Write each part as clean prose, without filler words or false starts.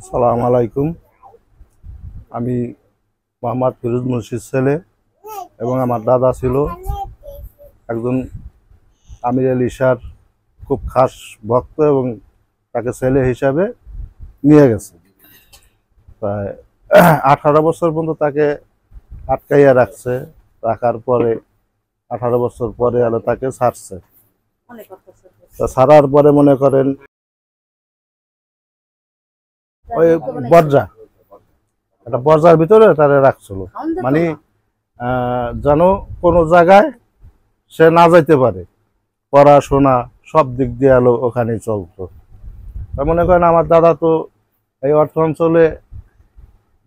সালাম আলাইকুম। আমি মোহাম্মদ ফিরোজ মুন্সির ছেলে এবং আমার দাদা ছিল একজন আমির আলী শাহর খুব খাস ভক্ত এবং তাকে ছেলে হিসাবে নিয়ে গেছে। প্রায় 18 বছর পর্যন্ত তাকে আটকাইয়া রাখছে। রাখার পরে 18 বছর পরে আলো তাকে ছাড়ছে। তা ছাড়ার পরে মনে করেন ওই বর্জা একটা বর্জার ভিতরে তারা রাখছিল, মানে যেন কোনো জায়গায় সে না যাইতে পারে, পড়াশোনা সব দিক দিয়ে আলো ওখানেই চলতো। তার মনে করেন আমার দাদা তো এই অর্থ অঞ্চলে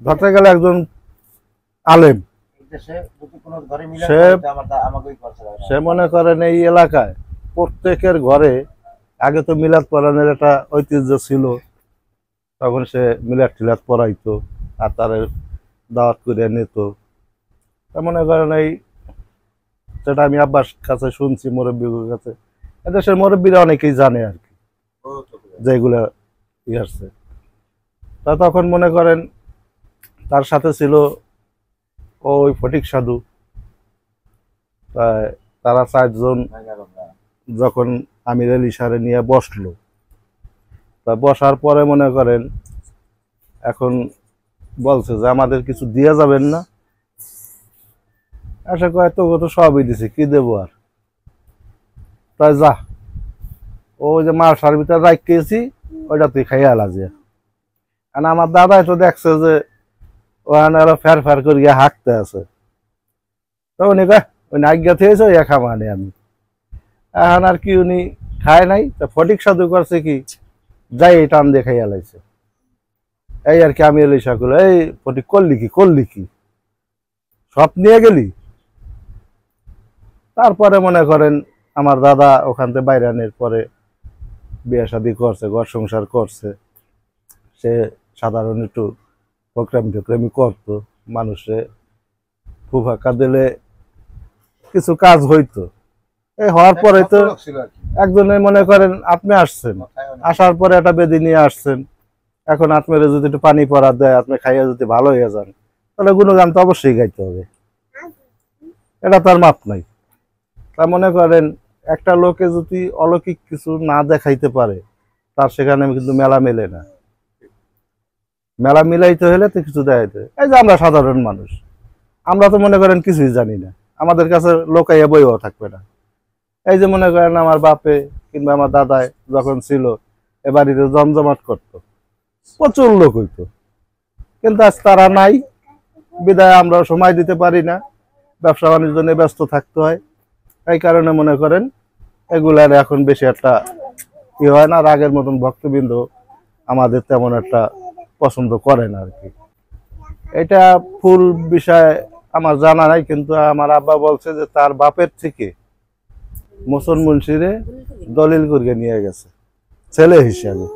ধরতে গেলে একজন আলেম। সে মনে করেন এই এলাকায় প্রত্যেকের ঘরে আগে তো মিলাদ পড়ানোর একটা ঐতিহ্য ছিল, তখন সে মিলাদ টিলাদ পড়াইতো আর তার দাওয়াত করে নিত। তা মনে করেন এই যেটা আমি আব্বার কাছে শুনছি, মুরব্বীর কাছে, এদেশের মুরব্বীরা অনেকেই জানে আর কি যেগুলো আসছে। তা তখন মনে করেন তার সাথে ছিল ওই ফটিক সাধু। তারা 4 জন যখন আমির আলী শাহরে নিয়ে বসলো, তা বসার পরে মনে করেন এখন বলছে যে আমাদের কিছু দিয়া যাবেন না। আশা কয় তো সবই দিছে, কি দেবো আর, তাই যা ওই যে মার সার ভিতরে রাখিয়েছি ওইটা তুই খাইয়া লাজিয়া। আর আমার দাদাই তো দেখছে যে ওখানে আরো ফের ফের করিয়া হাঁকতে আছে, তো উনি কয় ওই আজ্ঞা থেয়েছে ওই খামানে আমি এখন আর কি উনি খায় নাই। তা ফটিক সাধু করছে কি যাই এই টান দিয়ে খাইয়া লাইছে। এই আর কি আমি এলি সকল এই ফটিক করলি কি সব নিয়ে গেলি। তারপরে মনে করেন আমার দাদা ওখান থেকে বাইরে আনার পরে বিয়ে শাদী করছে, ঘর সংসার করছে। সে সাধারণ একটু প্রোগ্রামি করতো, মানুষে ফুফাকা দিলে কিছু কাজ হইতো। এই হওয়ার পরে তো একজনে মনে করেন আপনি আসছেন, আসার পরে একটা বেদি নিয়ে আসছেন, এখন আপনার যদি একটু পানি পড়া দেয়, আপনি খাইয়া যদি ভালো হয়ে যান, তাহলে গুণগান তো অবশ্যই গাইতে হবে, এটা তার মাপ নাই। তা মনে করেন একটা লোকে যদি অলৌকিক কিছু না দেখাইতে পারে, তার সেখানে কিন্তু মেলা মেলে না। মেলা মিলাইতে হলে তো কিছু দেখাইতে। এই যে আমরা সাধারণ মানুষ, আমরা তো মনে করেন কিছুই জানি না, আমাদের কাছে লোকাইয়া বইও থাকবে না। এই যে মনে করেন আমার বাপে কিংবা আমার দাদায় যখন ছিল এ বাড়িতে জমজমাট করতো, প্রচুর লোক হইতো, কিন্তু আজ তারা নাই বিদায় আমরা সময় দিতে পারি না, ব্যবসা বাণিজ্য নিয়ে ব্যস্ত থাকতে হয়। এই কারণে মনে করেন এগুলার এখন বেশি একটা ই হয় না। আর আগের মতন ভক্তবৃন্দ আমাদের তেমন একটা পছন্দ করে না আর কি। এটা ফুল বিষয় আমার জানা নাই, কিন্তু আমার আব্বা বলছে যে তার বাপের থেকে মোসন মুন্সিরে দলিল করে নিয়ে গেছে ছেলে হিসাবে।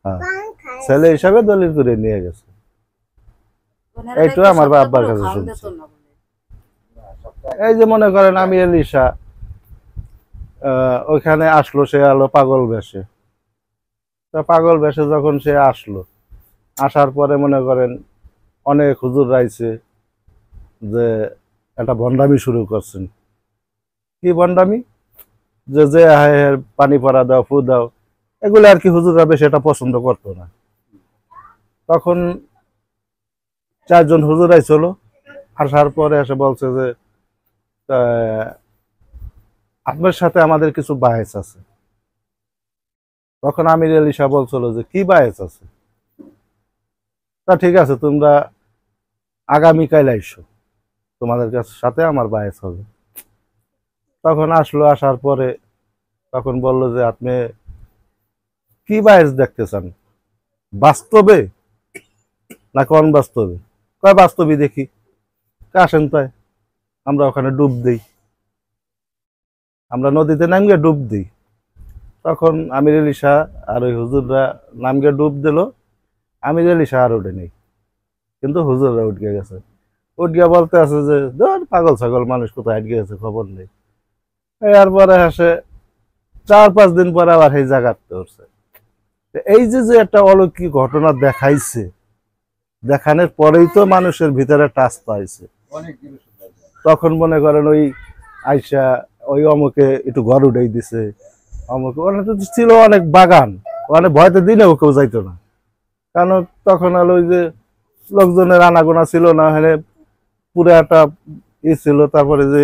হ্যাঁ, ছেলে হিসাবে দলিল করে নিয়ে গেছে। এইটা আমার আব্বার কাছে শুনছি। এই যে মনে করেন আমি এলিশা ওইখানে আসলো, সে আলো পাগল বেশে। তা পাগল বেশে যখন সে আসলো, আসার পরে মনে করেন অনেক হুজুর রাইছে যে একটা ভণ্ডামি শুরু করছেন। কি ভণ্ডামি? যে পানি পরা দাও, ফু দাও, এগুলো আর কি হুজুররা বেশি এটা পছন্দ করতো না। তখন 4 জন হুজুর আইছিল, আসার পরে এসে বলছে যে আপনার সাথে আমাদের কিছু বাহেস আছে। তখন আমির আলী শাহ বলছিল যে কি বাহেস আছে? তা ঠিক আছে, তোমরা আগামীকাল আইসো, তোমাদের সাথে আমার বাহেস হবে। তখন আসলো, আসার পরে তখন বলল যে আপনি কি বাহেস দেখতে চান, বাস্তবে না কোন বাস্তবে? কয় বাস্তবই দেখি। আসেন তাই আমরা ওখানে ডুব দিই, আমরা নদীতে নামিয়ে ডুব দিই। তখন আমির আলী শাহ আর ওই হুজুররা নামিয়ে ডুব দিল, আমির আলী শাহ আর উঠে নেই, কিন্তু হুজুররা উঠে গেছে। উঠে বলতে আছে যে ধর পাগল ছাগল মানুষ কোথায় আটকে গেছে, খবর নেই। এরপরে আসে 4-5 দিন পরে আবার সেই জায়গাতে উঠছে। এই যে যে একটা অলৌকিক ঘটনা দেখাইছে, দেখানোর পরেই তো মানুষের ভিতরে টাচ পাইছে। তখন মনে করেন ওই আইসা ওই অমুকে একটু ঘর উঠাই দিছে, অমুকে ওখানে তো ছিল অনেক বাগান, ওখানে ভয়তে দিনেও কেউ যাইতো না, কারণ তখন হলো ওই যে লোকজনের আনাগোনা ছিল না, ওখানে পুরো একটা ই ছিল। তারপরে যে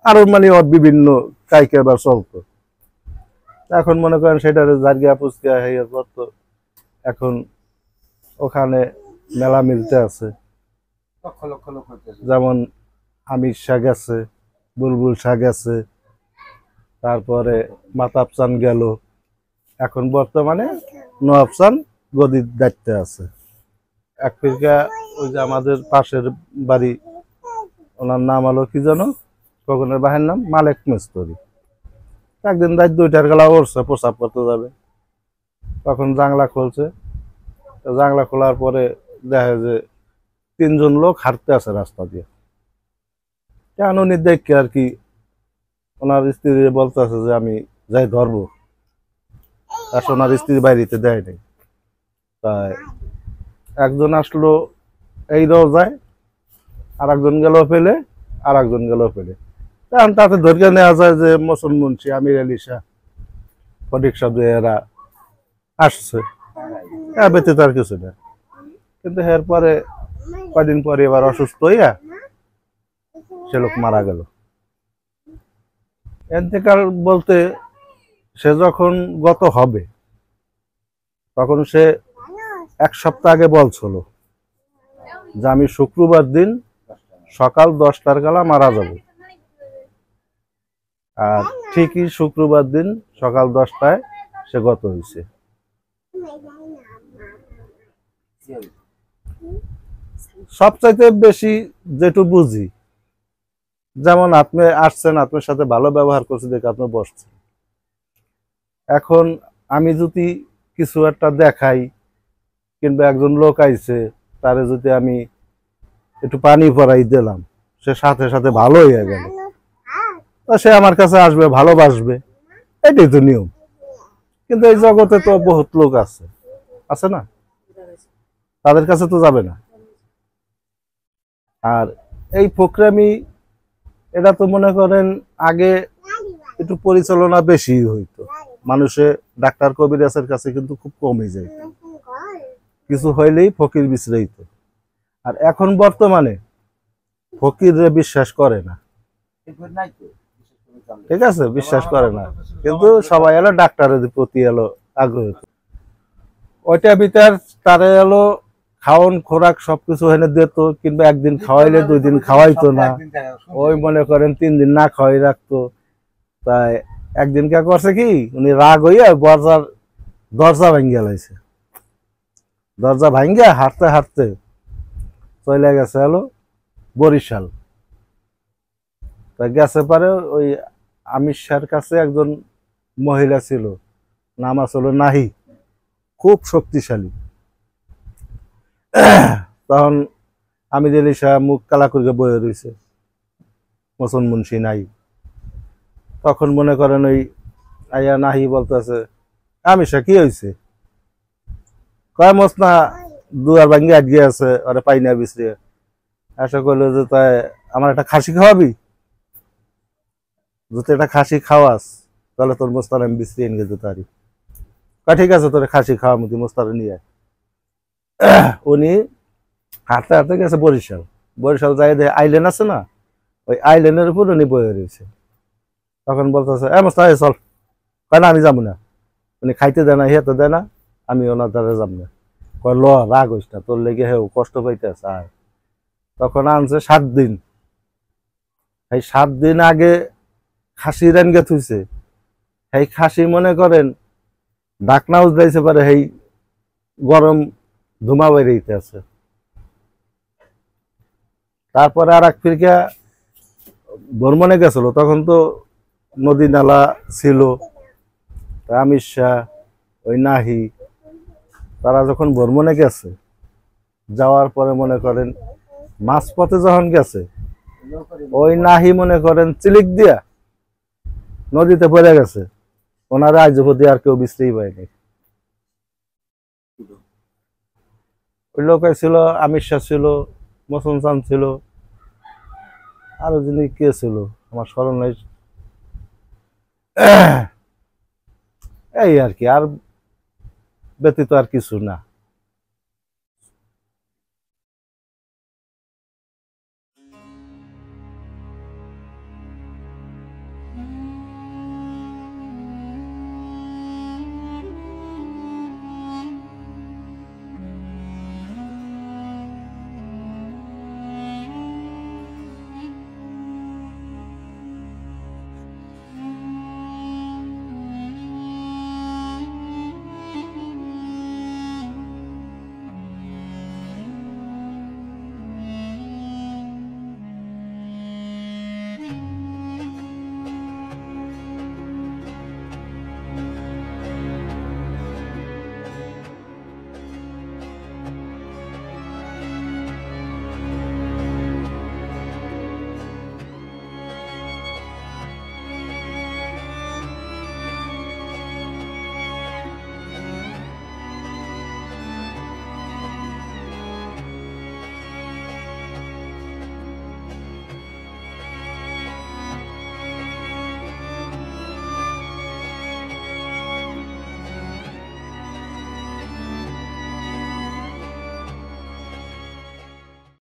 আরো মানে বিভিন্ন কাইকেবার চলতো। এখন মনে করেন সেটারে জার্গিয়া পুচকিয়া হয়ে করতো। এখন ওখানে মেলা মিলতে আছে, যেমন আমির শাহ গেছে, বুলবুল শাহ গেছে, তারপরে মাতাবচান গেল, এখন বর্তমানে নওয়াবচান গদির দায়িত্বে আছে। এক ফিরকা ওই যে আমাদের পাশের বাড়ি, ওনার নাম হলো কি জানো, খোকনের বাহের নাম মালেক মিস্ত্রি। একদিন রাত 2টার গেলা উঠছে, প্রসাব করতে যাবে, তখন জাংলা খুলছে। জাংলা খোলার পরে দেখা যে 3জন লোক হাঁটতে আছে রাস্তা দিয়ে। কেন উনি দেখে আর কি ওনার স্ত্রী বলতে আছে যে আমি যাই ধরবো, আসলে ওনার স্ত্রী বাইরেতে দেয় নাই। তাই একজন আসলো এই যায়, আর একজন গেল ফেলে, আর একজন গেল ফেলে। কারণ তাতে ধরে নেওয়া যায় যে মোসন মুন্সি, আমির আলী শাহ, ফটিক সাধু এরা আসছে, ব্যতীত আর কিছু না। কিন্তু এরপরে কয়দিন পরে এবার অসুস্থ হইয়া সে লোক মারা গেল। এতেকাল বলতে সে যখন গত হবে তখন সে 1 সপ্তাহ আগে বলছিল যে আমি শুক্রবার দিন সকাল 10টার বেলা মারা যাব। আর ঠিকই শুক্রবার দিন সকাল 10টায় সে গত হয়েছে। সবচাইতে বেশি যেটু বুঝি, যেমন আপনি আসছেন, আপনার সাথে ভালো ব্যবহার করছে দেখে আপনি বসছেন। এখন আমি যদি কিছু একটা দেখাই, কিংবা একজন লোক আইছে তারে যদি আমি একটু পানি পরাই দিলাম, সে সাথে সাথে ভালো হয়ে গেল, তো সে আমার কাছে আসবে, ভালোবাসবে, এটাই তো নিয়ম। কিন্তু এই জগতে তো বহুত লোক আছে, আছে না, তাদের কাছে তো যাবে না। আর এই ফকরামি, এটা তো মনে করেন আগে একটু পরিচালনা বেশি হইতো, মানুষে ডাক্তার কবিরাজের কাছে কিন্তু খুব কমই যাইত, কিছু হইলেই ফকির বিছড়াইত। আর এখন বর্তমানে ফকিররে বিশ্বাস করে না, ঠিক আছে, বিশ্বাস করে না, কিন্তু সবাই এলো ডাক্তারের প্রতি এলো আগ্রহ। ওইটা ভিতর তারে এলো খাওন খোরাক সবকিছু এনে দিত, কিংবা একদিন খাওয়াইলে 2 দিন খাওয়াইতো না, ওই মনে করেন 3 দিন না খাওয়াই রাখতো। তাই একদিন কে করছে কি, উনি রাগ হইয়া দরজা ভাঙ্গিয়া লাইছে, দরজা ভাঙ্গিয়া হাঁটতে হাঁটতে চলে গেছে হলো বরিশাল। তা গেছে পারে ওই আমির শাহর কাছে একজন মহিলা ছিল, নাম আসলে নাহি, খুব শক্তিশালী। তখন আমির আলী শাহ মুখ কালা করে বয়ে রয়েছে, মোসন মুন্সি নাই। তখন মনে করেন ওই আইয়া নাহি বলতেছে, আমির শাহ কি হয়েছে, কয় মস না দুয়ার ভাঙ্গি আটকে আছে, ওরা পাই না বিছড়িয়ে। আশা করলো যে তাই আমার একটা খাসি খাওয়াবি, যদি একটা খাসি খাওয়াস তাহলে তোর মোস্তার আমি বিছড়িয়ে নিয়ে যেতে পারি। ঠিক আছে, তোর খাসি খাওয়া মতো মোস্তারে নিয়ে। উনি হাঁটতে হাঁটতে গেছে বরিশাল। বরিশাল যাই দেখে আইল্যান্ড আছে না, ওই আইল্যান্ডের উপর উনি বয়ে রয়েছে। তখন বলতেছে, মোস্তা চল, কয় না আমি যাবো না, উনি খাইতে দেয় না, হেতে দেয় না, আমি ওনার দ্বারা যাব না। কয় ল, রাগ হইস না, তোর লেগে হেও কষ্ট পাইতে আছে আয়। তখন আনছে 7 দিন। এই 7 দিন আগে খাসি রানগে থুইছে, এই খাসি মনে করেন ডাকনাও যাইছে পারে, এই গরম ধুমা বেরিয়েতে আছে। তারপরে আর এক ফিরকা ভ্রমণে গেছিল, তখন তো নদী নালা ছিল। আমির শাহ, ওই নাহি, তারা যখন ভ্রমণে গেছে, যাওয়ার পরে মনে করেন মাঝপথে যখন গেছে, ওই নাহি মনে করেন চিলিক দিয়া নদীতে পড়ে গেছে, ওনারা আজ অবধি আর কেউ বিশ্রেই পায়নি। ওই লোক ছিল, আমির শাহ ছিল, মোসন চান ছিল, আরো যিনি কে ছিল আমার স্মরণ নাই। এই আর কি, আর ব্যতীত আর কিছু না।